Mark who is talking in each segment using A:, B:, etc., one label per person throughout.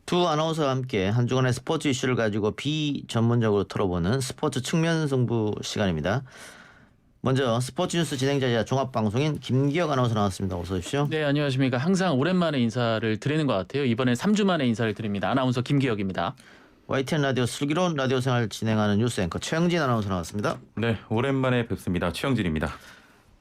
A: 두 아나운서와 함께 한 주간의 스포츠 이슈를 가지고 비전문적으로 털어보는 스포츠 측면 승부 시간입니다. 먼저 스포츠 뉴스 진행자이자 종합방송인 김기혁 아나운서 나왔습니다. 어서 오십시오.
B: 네, 안녕하십니까. 항상 오랜만에 인사를 드리는 것 같아요. 이번엔 3주 만에 인사를 드립니다. 아나운서 김기혁입니다.
A: YTN 라디오 슬기로운 라디오 생활 진행하는 뉴스 앵커 최영진 아나운서 나왔습니다.
C: 네, 오랜만에 뵙습니다. 최영진입니다.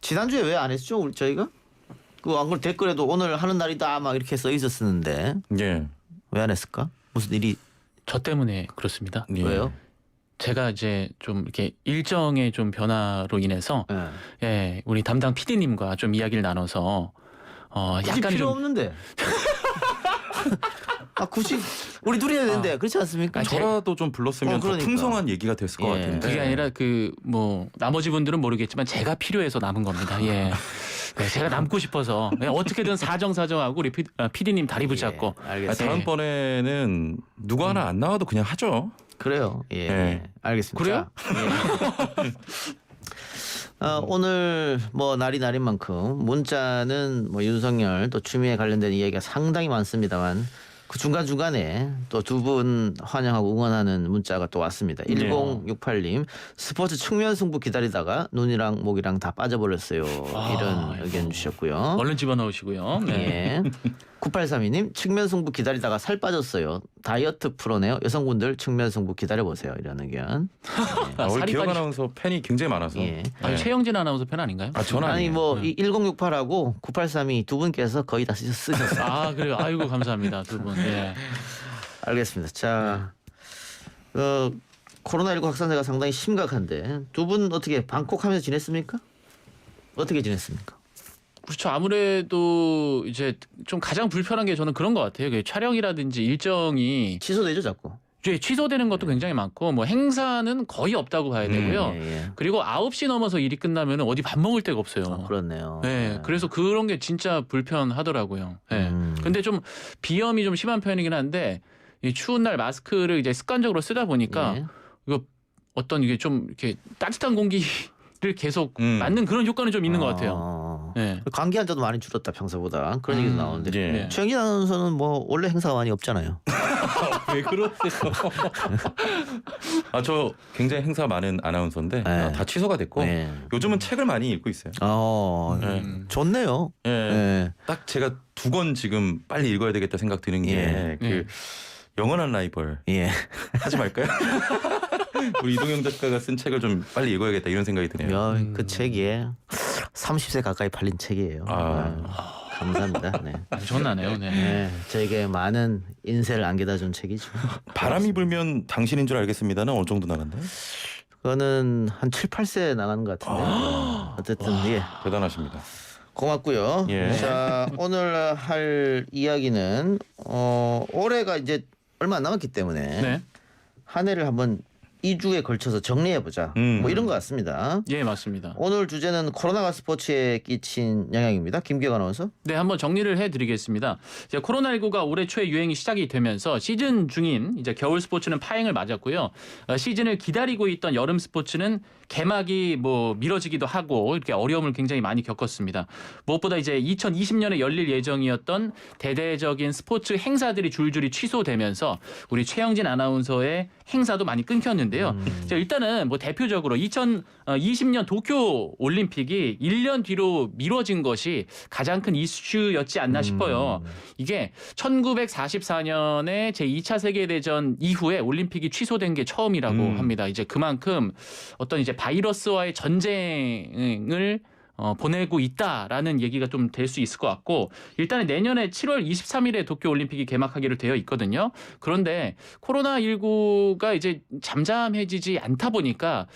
A: 지난주에 왜 안 했죠? 저희가? 안 그래도 댓글에도 오늘 하는 날이다 막 이렇게 써 있었는데
C: 예.
A: 왜 안 했을까? 무슨 일이?
B: 저 때문에 그렇습니다.
C: 예.
A: 왜요?
B: 제가 이제 좀 이렇게 일정의 좀 변화로 인해서
A: 네.
B: 예, 우리 담당 PD님과 좀 이야기를 나눠서
A: 굳이
B: 약간
A: 필요
B: 좀
A: 없는데. 굳이 우리 둘이 해야 되는데 그렇지 않습니까?
C: 저라도 좀 불렀으면 더
A: 그러니까.
C: 풍성한 얘기가 됐을 것
A: 예.
C: 같은데.
B: 그게 아니라 그 뭐 나머지 분들은 모르겠지만 제가 필요해서 남은 겁니다. 예. 네, 제가 남고 싶어서 어떻게든 사정하고 우리 PD님 다리 붙잡고
A: 알겠습니다.
C: 다음번에는 누구 하나 안 나와도 그냥 하죠.
A: 그래요. 예.
C: 네.
A: 알겠습니다.
B: 그래요?
A: 예. 오늘 뭐 날이 날인 만큼 문자는 뭐 윤석열 또 추미애 관련된 이야기가 상당히 많습니다만 그 중간중간에 또 두 분 환영하고 응원하는 문자가 또 왔습니다. 1068님 스포츠 측면 승부 기다리다가 눈이랑 목이랑 다 빠져버렸어요. 이런 의견 주셨고요.
B: 얼른 집어넣으시고요. 네.
A: 예. 9832님 측면 승부 기다리다가 살 빠졌어요. 다이어트 프로네요. 여성분들 측면 승부 기다려보세요. 이런 의견.
C: 오늘
B: 살이
C: 기억
B: 빠지-
C: 아나운서 팬이 굉장히 많아서.
A: 예.
B: 아니,
C: 네.
B: 최영진 아나운서 편 아닌가요?
C: 저는
A: 아니
C: 아니에요.
A: 뭐 1068하고 9832 두 분께서 거의 다 쓰셨어요.
B: 아, 그래요. 아이고 감사합니다. 두 분. 예.
A: 알겠습니다. 자, 코로나19 확산세가 상당히 심각한데 두 분 어떻게 방콕하면서 지냈습니까? 어떻게 지냈습니까?
B: 그렇죠. 아무래도 이제 좀 가장 불편한 게 저는 그런 것 같아요. 그 촬영이라든지 일정이
A: 취소되죠 자꾸.
B: 이제 취소되는 것도 굉장히 많고 뭐 행사는 거의 없다고 봐야 되고요.
A: 예.
B: 그리고 9시 넘어서 일이 끝나면 어디 밥 먹을 데가 없어요.
A: 그렇네요.
B: 네, 그래서 그런 게 진짜 불편하더라고요. 네. 근데 좀 비염이 좀 심한 편이긴 한데 이 추운 날 마스크를 이제 습관적으로 쓰다 보니까
A: 예.
B: 이거 어떤 이게 좀 이렇게 따뜻한 공기를 계속 맞는 그런 효과는 좀 있는 것 같아요. 네.
A: 감기 환자도 많이 줄었다 평소보다 그런 얘기도 나오는데
C: 예.
B: 네.
A: 최영진 아나운서는 뭐 원래 행사가 많이 없잖아요.
C: 왜 그러세요? 저 굉장히 행사 많은 아나운서인데
A: 네.
C: 다 취소가 됐고
A: 네.
C: 요즘은 책을 많이 읽고 있어요.
A: 네. 좋네요.
C: 예.
A: 네.
C: 딱 제가 2권 지금 빨리 읽어야 되겠다 생각 드는 게
A: 예.
C: 그 영원한 라이벌
A: 예.
C: 하지 말까요? 우리 이동영 작가가 쓴 책을 좀 빨리 읽어야겠다 이런 생각이 드네요.
A: 그 책이 30세 가까이 팔린 책이에요. 감사합니다. 네.
B: 엄청나네요. 네.
A: 네, 저에게 많은 인세를 안겨다준 책이죠.
C: 바람이 불면 당신인 줄 알겠습니다는 어느 정도 나간다요?
A: 그거는 한 7, 8세 나가는 것 같은데. 어쨌든 예.
C: 대단하십니다.
A: 고맙고요.
C: 예.
A: 자, 오늘 할 이야기는 올해가 이제 얼마 안 남았기 때문에
B: 네.
A: 한 해를 한번 2주에 걸쳐서 정리해 보자. 뭐 이런 것 같습니다.
B: 예, 맞습니다.
A: 오늘 주제는 코로나가 스포츠에 끼친 영향입니다. 김기혁 아나운서.
B: 네, 한번 정리를 해드리겠습니다. 이제 코로나19가 올해 초에 유행이 시작이 되면서 시즌 중인 이제 겨울 스포츠는 파행을 맞았고요. 시즌을 기다리고 있던 여름 스포츠는 개막이 뭐 미뤄지기도 하고 이렇게 어려움을 굉장히 많이 겪었습니다. 무엇보다 이제 2020년에 열릴 예정이었던 대대적인 스포츠 행사들이 줄줄이 취소되면서 우리 최영진 아나운서의 행사도 많이 끊겼는데요. 자, 일단은 뭐 대표적으로 2020년 도쿄 올림픽이 1년 뒤로 미뤄진 것이 가장 큰 이슈였지 않나 싶어요. 이게 1944년에 제2차 세계대전 이후에 올림픽이 취소된 게 처음이라고 합니다. 이제 그만큼 어떤 이제 바이러스와의 전쟁을 보내고 있다라는 얘기가 좀 될 수 있을 것 같고 일단은 내년에 7월 23일에 도쿄올림픽이 개막하기로 되어 있거든요. 그런데 코로나19가 이제 잠잠해지지 않다 보니까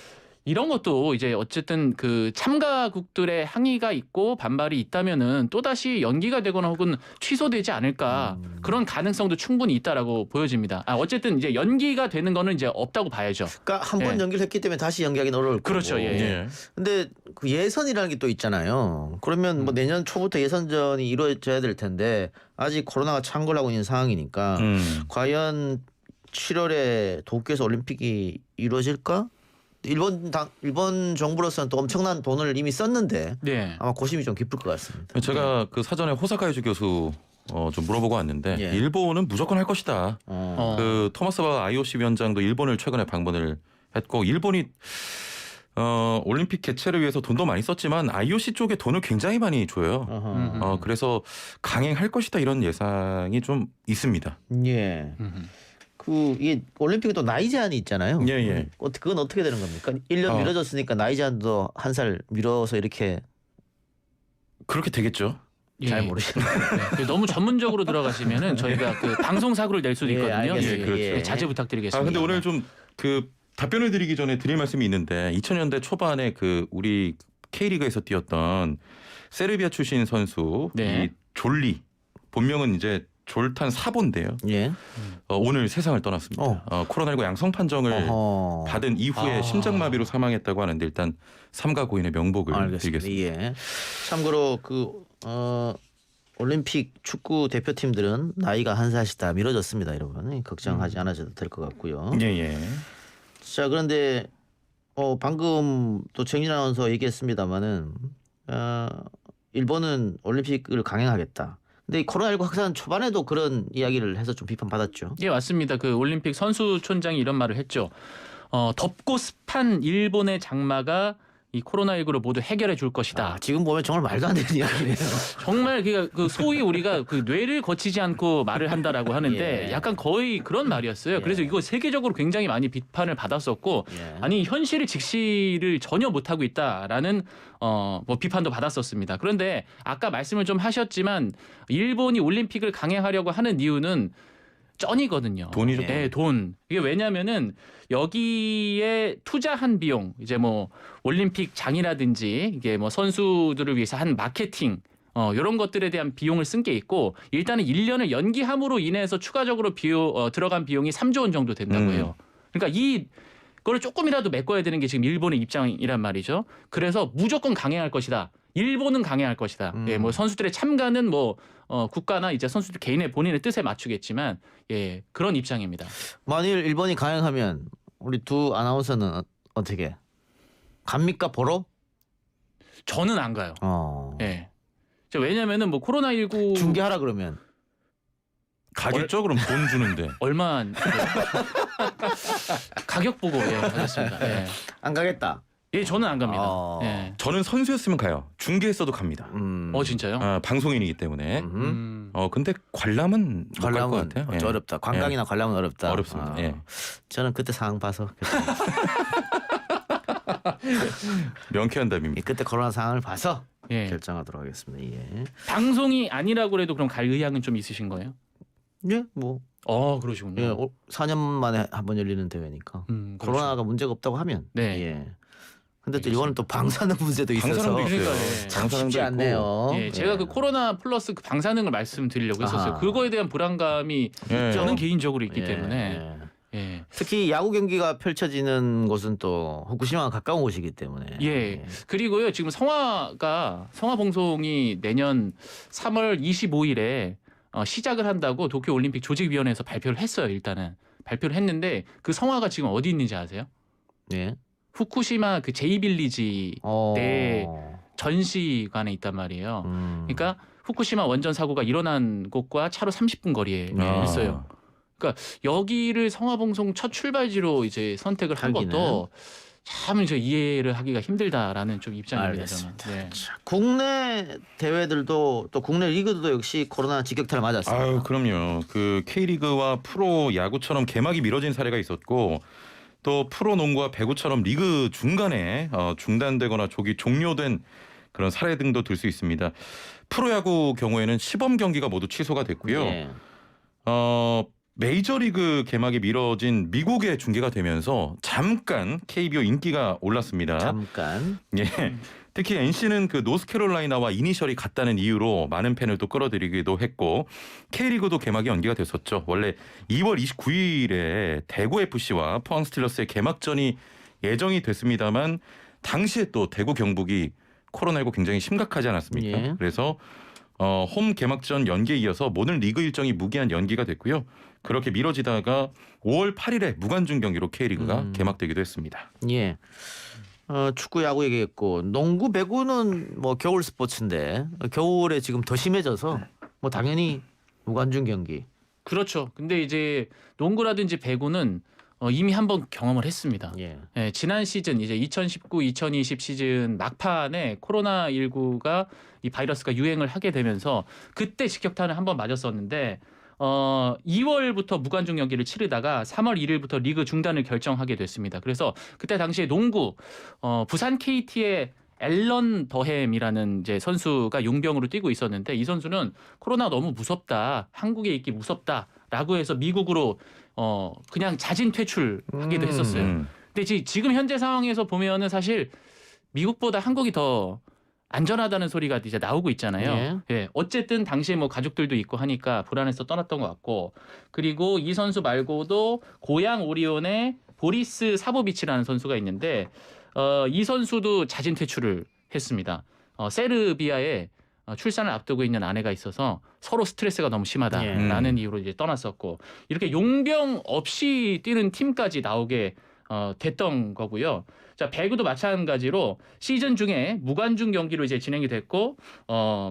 B: 이런 것도 이제 어쨌든 그 참가국들의 항의가 있고 반발이 있다면은 또다시 연기가 되거나 혹은 취소되지 않을까 그런 가능성도 충분히 있다라고 보여집니다. 어쨌든 이제 연기가 되는 거는 이제 없다고 봐야죠.
A: 그러니까 한 번
B: 예.
A: 연기를 했기 때문에 다시 연기하기는 어려울 거고.
B: 그렇죠. 예.
A: 근데 그 예선이라는 게 또 있잖아요. 그러면 뭐 내년 초부터 예선전이 이루어져야 될 텐데 아직 코로나가 창궐 하고 있는 상황이니까 과연 7월에 도쿄에서 올림픽이 이루어질까? 일본 정부로서는 또 엄청난 돈을 이미 썼는데
B: 네.
A: 아마 고심이 좀 깊을 것 같습니다.
C: 제가 그 사전에 호사카이주 교수 좀 물어보고 왔는데
A: 예.
C: 일본은 무조건 할 것이다. 그 토마스 바 IOC 위원장도 일본을 최근에 방문을 했고 일본이 올림픽 개최를 위해서 돈도 많이 썼지만 IOC 쪽에 돈을 굉장히 많이 줘요. 그래서 강행할 것이다 이런 예상이 좀 있습니다.
A: 예. 이게 올림픽에 또 나이 제한이 있잖아요.
C: 예, 예.
A: 그건 어떻게 되는 겁니까? 1년 미뤄졌으니까 나이 제한도 한 살 미뤄서 이렇게
C: 그렇게 되겠죠.
A: 잘 모르시네요.
B: 네. 너무 전문적으로 들어가시면은 저희가 그 방송 사고를 낼 수도
A: 예,
B: 있거든요.
A: 알겠습니다.
C: 그렇죠.
A: 예.
B: 자제 부탁드리겠습니다.
C: 근데 오늘 좀 그 답변을 드리기 전에 드릴 말씀이 있는데 2000년대 초반에 그 우리 K리그에서 뛰었던 세르비아 출신 선수
B: 네.
C: 이 졸리 본명은 이제 졸탄 사본데요.
A: 예.
C: 오늘 세상을 떠났습니다. 코로나19 양성 판정을
A: 어허.
C: 받은 이후에 심장마비로 사망했다고 하는데 일단 삼가 고인의 명복을
A: 알겠습니다.
C: 드리겠습니다.
A: 예. 참고로 올림픽 축구 대표팀들은 나이가 한 살씩 다 미뤄졌습니다, 여러분. 걱정하지 않으셔도 될 것 같고요.
C: 예.
A: 자, 그런데 방금 또 정진 아나운서 얘기했습니다마는 일본은 올림픽을 강행하겠다. 근데 이 코로나19 확산 초반에도 그런 이야기를 해서 좀 비판받았죠.
B: 예, 맞습니다. 그 올림픽 선수촌장이 이런 말을 했죠. 덥고 습한 일본의 장마가 이 코로나19를 모두 해결해 줄 것이다.
A: 지금 보면 정말 말도 안 되는 이야기네요.
B: 정말 그 소위 우리가 그 뇌를 거치지 않고 말을 한다라고 하는데
A: 예.
B: 약간 거의 그런 말이었어요. 그래서 이거 세계적으로 굉장히 많이 비판을 받았었고
A: 예.
B: 아니 현실을 직시를 전혀 못하고 있다라는 뭐 비판도 받았었습니다. 그런데 아까 말씀을 좀 하셨지만 일본이 올림픽을 강행하려고 하는 이유는 쩐이거든요.
C: 돈이죠.
B: 네, 돈. 이게 왜냐면은 여기에 투자한 비용, 이제 뭐 올림픽 장이라든지 이게 뭐 선수들을 위해서 한 마케팅 이런 것들에 대한 비용을 쓴 게 있고 일단은 1년을 연기함으로 인해서 추가적으로 들어간 비용이 3조 원 정도 된다고 해요. 그러니까 이거를 조금이라도 메꿔야 되는 게 지금 일본의 입장이란 말이죠. 그래서 무조건 강행할 것이다. 일본은 강행할 것이다. 예, 뭐 선수들의 참가는 뭐 국가나 이제 선수들 개인의 본인의 뜻에 맞추겠지만 예, 그런 입장입니다.
A: 만일 일본이 강행하면 우리 두 아나운서는 어떻게 갑니까 보러?
B: 저는 안 가요. 예. 왜냐면은 뭐 코로나19
A: 중계하라 그러면
C: 가겠죠? 그럼 돈 주는데.
B: 얼마 가격 보고 예, 가겠습니다. 예.
A: 안 가겠다.
B: 예, 저는 안 갑니다. 예.
C: 저는 선수였으면 가요. 중계했어도 갑니다.
B: 진짜요?
C: 방송인이기 때문에. 근데 관람은 못 갈 것
A: 관람은
C: 같아요. 예.
A: 어렵다. 관광이나 관람은 어렵다.
C: 어렵습니다. 예.
A: 저는 그때 상황 봐서
C: 명쾌한 답입니다.
A: 그때 코로나 상황을 봐서
B: 예.
A: 결정하도록 하겠습니다. 예.
B: 방송이 아니라고 해도 그럼 갈 의향은 좀 있으신 거예요?
A: 예, 뭐
B: 그러시군요.
A: 예, 4년 만에 한 번 열리는 대회니까
B: 그렇죠.
A: 코로나가 문제가 없다고 하면
B: 네.
A: 예. 근데 또 이거는 또 방사능 문제도 있어서
C: 방사능도 있어요.
B: 그러니까, 예.
A: 참
C: 방사능도
A: 쉽지
C: 있고.
A: 않네요.
B: 예, 제가 그 코로나 플러스 그 방사능을 말씀드리려고 했었어요.
A: 아하.
B: 그거에 대한 불안감이
C: 예.
B: 저는 개인적으로 있기
A: 예,
B: 때문에
A: 예.
B: 예.
A: 특히 야구 경기가 펼쳐지는 곳은 또 후쿠시마가 가까운 곳이기 때문에
B: 예. 그리고요, 지금 성화 방송이 내년 3월 25일에 시작을 한다고 도쿄 올림픽 조직위원회에서 발표를 했어요. 일단은 발표를 했는데 그 성화가 지금 어디 있는지 아세요?
A: 예.
B: 후쿠시마 그 제이빌리지 네. 전시관에 있단 말이에요. 그러니까 후쿠시마 원전 사고가 일어난 곳과 차로 30분 거리에 있어요. 그러니까 여기를 성화봉송 첫 출발지로 이제 선택을 한
A: 하기는.
B: 것도 참 이제 이해를 하기가 힘들다라는 좀 입장입니다.
A: 알겠습니다.
B: 저는. 네.
A: 자, 국내 대회들도 또 국내 리그도 역시 코로나 직격탄을 맞았습니다.
C: 아유, 그럼요. 그 K리그와 프로 야구처럼 개막이 미뤄진 사례가 있었고 또 프로 농구와 배구처럼 리그 중간에 중단되거나 조기 종료된 그런 사례 등도 들 수 있습니다. 프로야구 경우에는 시범 경기가 모두 취소가 됐고요.
A: 예.
C: 메이저리그 개막이 미뤄진 미국에 중계가 되면서 잠깐 KBO 인기가 올랐습니다.
A: 잠깐.
C: 예. 특히 NC는 그 노스캐롤라이나와 이니셜이 같다는 이유로 많은 팬을 또 끌어들이기도 했고 K리그도 개막이 연기가 됐었죠. 원래 2월 29일에 대구 FC와 포항 스틸러스의 개막전이 예정이 됐습니다만 당시에 또 대구 경북이 코로나19 굉장히 심각하지 않았습니까?
A: 예.
C: 그래서 홈 개막전 연기에 이어서 모든 리그 일정이 무기한 연기가 됐고요. 그렇게 미뤄지다가 5월 8일에 무관중 경기로 K리그가 개막되기도 했습니다.
A: 예. 축구 야구 얘기했고 농구 배구는 뭐 겨울 스포츠인데 겨울에 지금 더 심해져서 뭐 당연히 무관중 경기.
B: 그렇죠. 근데 이제 농구라든지 배구는 이미 한번 경험을 했습니다.
A: 예.
B: 예, 지난 시즌 이제 2019-2020 시즌 막판에 코로나19가 이 바이러스가 유행을 하게 되면서 그때 직격탄을 한번 맞았었는데 2월부터 무관중 경기를 치르다가 3월 1일부터 리그 중단을 결정하게 됐습니다. 그래서 그때 당시에 농구 부산 KT의 앨런 더햄이라는 이제 선수가 용병으로 뛰고 있었는데 이 선수는 코로나 너무 무섭다, 한국에 있기 무섭다라고 해서 미국으로 그냥 자진 퇴출하기도 했었어요. 근데 지금 현재 상황에서 보면은 사실 미국보다 한국이 더 안전하다는 소리가 이제 나오고 있잖아요. 예. 어쨌든 당시에 뭐 가족들도 있고 하니까 불안해서 떠났던 것 같고 그리고 이 선수 말고도 고양 오리온의 보리스 사보비치라는 선수가 있는데 이 선수도 자진 퇴출을 했습니다. 세르비아에 출산을 앞두고 있는 아내가 있어서 서로 스트레스가 너무 심하다라는 이유로 이제 떠났었고 이렇게 용병 없이 뛰는 팀까지 나오게 됐던 거고요. 자, 배구도 마찬가지로 시즌 중에 무관중 경기로 이제 진행이 됐고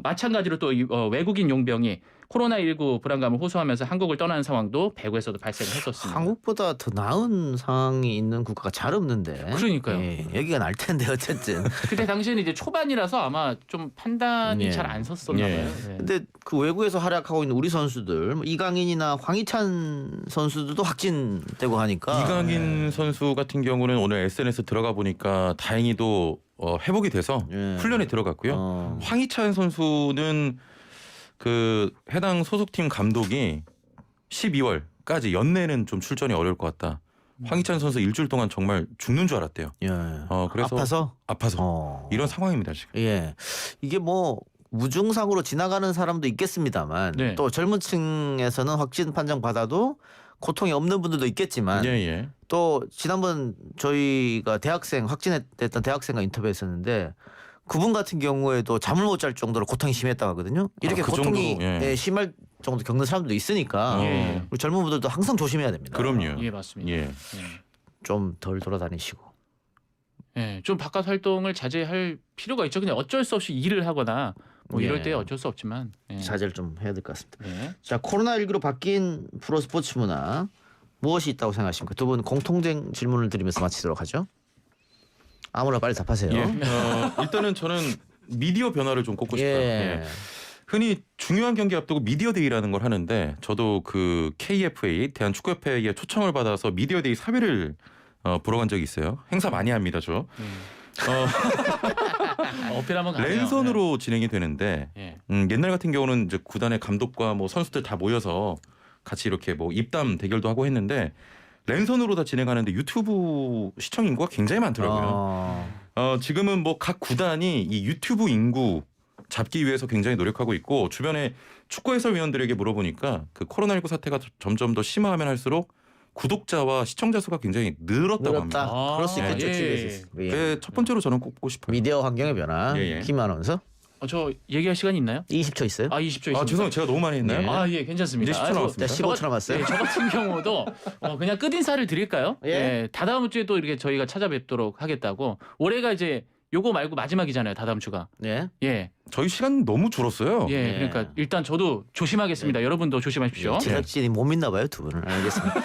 B: 마찬가지로 또 외국인 용병이 코로나19 불안감을 호소하면서 한국을 떠나는 상황도 배구에서도 발생을 했었습니다.
A: 한국보다 더 나은 상황이 있는 국가가 잘 없는데.
B: 그러니까요.
A: 예, 여기가 날 텐데 어쨌든.
B: 그때 당시에는 이제 초반이라서 아마 좀 판단이
A: 예.
B: 잘 안 섰었나 봐요. 예.
A: 근데 그 외국에서 활약하고 있는 우리 선수들 뭐 이강인이나 황희찬 선수들도 확진되고 하니까.
C: 이강인 선수 같은 경우는 오늘 SNS 들어가 보니까 다행히도 회복이 돼서
A: 예.
C: 훈련에 들어갔고요. 황희찬 선수는 그 해당 소속팀 감독이 12월까지 연내는 좀 출전이 어려울 것 같다. 황희찬 선수 일주일 동안 정말 죽는 줄 알았대요.
A: 예.
C: 그래서 아파서 이런 상황입니다 지금.
A: 예. 이게 뭐 무증상으로 지나가는 사람도 있겠습니다만
B: 네.
A: 또 젊은 층에서는 확진 판정 받아도 고통이 없는 분들도 있겠지만
C: 예.
A: 또 지난번 저희가 대학생 확진됐던 대학생과 인터뷰했었는데 그분 같은 경우에도 잠을 못 잘 정도로 고통이 심했다고 하거든요. 이렇게
C: 그
A: 고통이
C: 정도로, 예.
A: 심할 정도 겪는 사람들도 있으니까
B: 예.
A: 우리 젊은 분들도 항상 조심해야 됩니다.
C: 그럼요.
B: 예, 맞습니다.
C: 예.
A: 좀 덜 돌아다니시고.
B: 예, 좀 바깥 활동을 자제할 필요가 있죠. 그냥 어쩔 수 없이 일을 하거나 뭐 이럴
A: 예.
B: 때 어쩔 수 없지만. 예.
A: 자제를 좀 해야 될 것 같습니다.
B: 예.
A: 자, 코로나19로 바뀐 프로 스포츠 문화 무엇이 있다고 생각하십니까? 두 분 공통된 질문을 드리면서 마치도록 하죠. 아무나 빨리 답하세요.
C: 예. 일단은 저는 미디어 변화를 좀 꼽고 싶어요.
A: 예.
C: 예. 흔히 중요한 경기 앞두고 미디어 데이라는 걸 하는데 저도 그 KFA 대한축구협회에 초청을 받아서 미디어 데이 사회를 보러 간 적이 있어요. 행사 많이 합니다, 저.
B: 어필 한번 가네요.
C: 랜선으로 진행이 되는데
B: 예.
C: 옛날 같은 경우는 이제 구단의 감독과 뭐 선수들 다 모여서 같이 이렇게 뭐 입담 대결도 하고 했는데 랜선으로 다 진행하는데 유튜브 시청 인구가 굉장히 많더라고요. 지금은 뭐 각 구단이 이 유튜브 인구 잡기 위해서 굉장히 노력하고 있고 주변에 축구 해설위원들에게 물어보니까 그 코로나19 사태가 점점 더 심화하면 할수록 구독자와 시청자 수가 굉장히 늘었다고 합니다.
A: 늘었다. 그럴 수 있겠죠.
B: 예.
A: TV에서. 예.
C: 그게 첫 번째로 저는 꼽고 싶어요.
A: 미디어 환경의 변화.
C: 예.
A: 김 아나운서
B: 저 얘기할 시간이 있나요?
A: 20초 있어요?
B: 20초 있습니다.
C: 죄송해요. 제가 너무 많이 했나요?
A: 네.
B: 예, 괜찮습니다.
C: 이제 10초 남았습니다.
A: 자, 15초 남았어요.
B: 저 같은 경우도 그냥 끝인사를 드릴까요?
A: 예.
B: 예. 다다음 주에 또 이렇게 저희가 찾아뵙도록 하겠다고. 올해가 이제 요거 말고 마지막이잖아요. 다다음 주가.
A: 예.
B: 예.
C: 저희 시간 너무 줄었어요.
B: 예.
A: 예.
B: 그러니까 일단 저도 조심하겠습니다. 여러분도 조심하십시오.
A: 제작진이 못 믿나 봐요, 두 분을. 알겠습니다.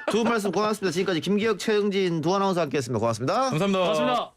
A: 두 분 말씀 고맙습니다. 지금까지 김기혁, 최영진 두 아나운서 함께했습니다. 고맙습니다.
C: 감사합니다.
B: 고맙습니다.